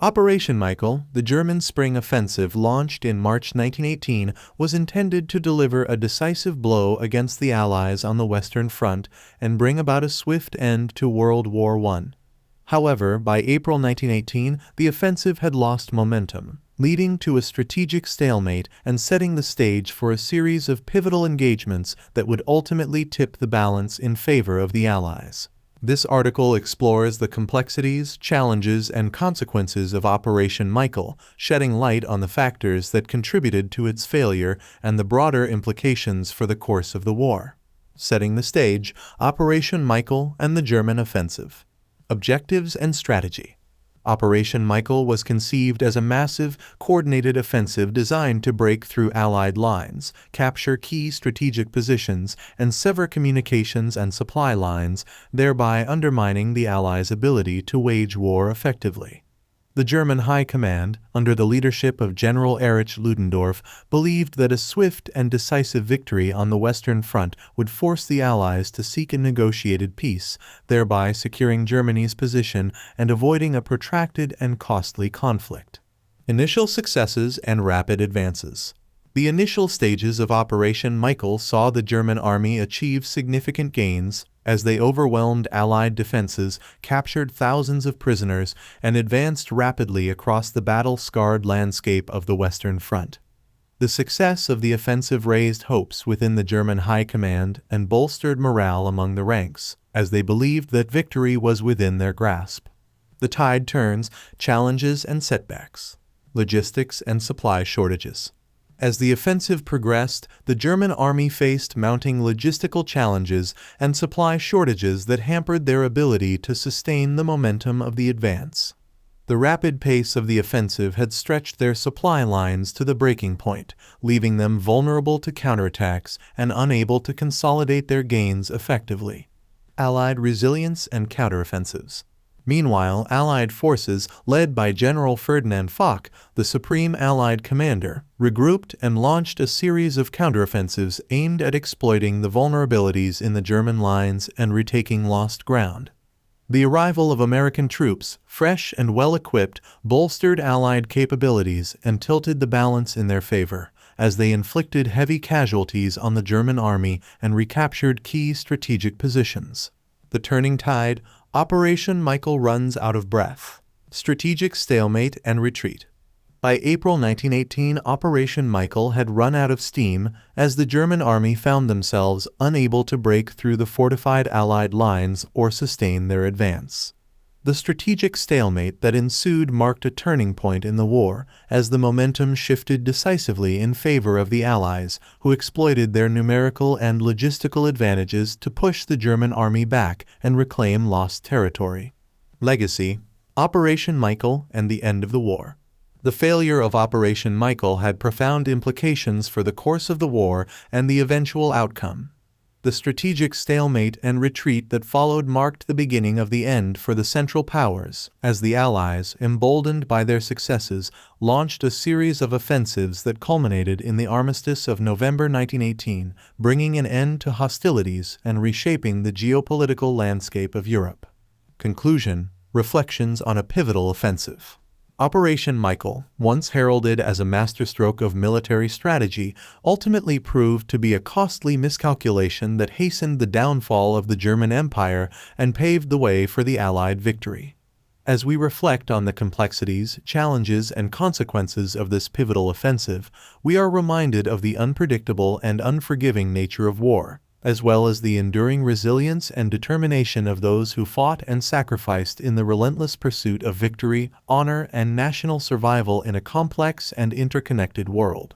Operation Michael, the German spring offensive launched in March 1918, was intended to deliver a decisive blow against the Allies on the Western Front and bring about a swift end to World War I. However, by April 1918, the offensive had lost momentum, leading to a strategic stalemate and setting the stage for a series of pivotal engagements that would ultimately tip the balance in favor of the Allies. This article explores the complexities, challenges, and consequences of Operation Michael, shedding light on the factors that contributed to its failure and the broader implications for the course of the war. Setting the stage, Operation Michael and the German offensive. Objectives and strategy. Operation Michael was conceived as a massive, coordinated offensive designed to break through Allied lines, capture key strategic positions, and sever communications and supply lines, thereby undermining the Allies' ability to wage war effectively. The German High Command, under the leadership of General Erich Ludendorff, believed that a swift and decisive victory on the Western Front would force the Allies to seek a negotiated peace, thereby securing Germany's position and avoiding a protracted and costly conflict. Initial successes and rapid advances. The initial stages of Operation Michael saw the German army achieve significant gains as they overwhelmed Allied defenses, captured thousands of prisoners, and advanced rapidly across the battle-scarred landscape of the Western Front. The success of the offensive raised hopes within the German High Command and bolstered morale among the ranks, as they believed that victory was within their grasp. The tide turns, challenges and setbacks. Logistics and supply shortages. As the offensive progressed, the German army faced mounting logistical challenges and supply shortages that hampered their ability to sustain the momentum of the advance. The rapid pace of the offensive had stretched their supply lines to the breaking point, leaving them vulnerable to counterattacks and unable to consolidate their gains effectively. Allied resilience and counteroffensives. Meanwhile, Allied forces, led by General Ferdinand Foch, the supreme Allied commander, regrouped and launched a series of counteroffensives aimed at exploiting the vulnerabilities in the German lines and retaking lost ground. The arrival of American troops, fresh and well-equipped, bolstered Allied capabilities and tilted the balance in their favor, as they inflicted heavy casualties on the German army and recaptured key strategic positions. The turning tide, Operation Michael runs out of breath. Strategic stalemate and retreat. By April 1918, Operation Michael had run out of steam as the German army found themselves unable to break through the fortified Allied lines or sustain their advance. The strategic stalemate that ensued marked a turning point in the war, as the momentum shifted decisively in favor of the Allies, who exploited their numerical and logistical advantages to push the German army back and reclaim lost territory. Legacy, Operation Michael and the end of the war. The failure of Operation Michael had profound implications for the course of the war and the eventual outcome. The strategic stalemate and retreat that followed marked the beginning of the end for the Central Powers, as the Allies, emboldened by their successes, launched a series of offensives that culminated in the Armistice of November 1918, bringing an end to hostilities and reshaping the geopolitical landscape of Europe. Conclusion: Reflections on a pivotal offensive. Operation Michael, once heralded as a masterstroke of military strategy, ultimately proved to be a costly miscalculation that hastened the downfall of the German Empire and paved the way for the Allied victory. As we reflect on the complexities, challenges, and consequences of this pivotal offensive, we are reminded of the unpredictable and unforgiving nature of war, as well as the enduring resilience and determination of those who fought and sacrificed in the relentless pursuit of victory, honor, and national survival in a complex and interconnected world.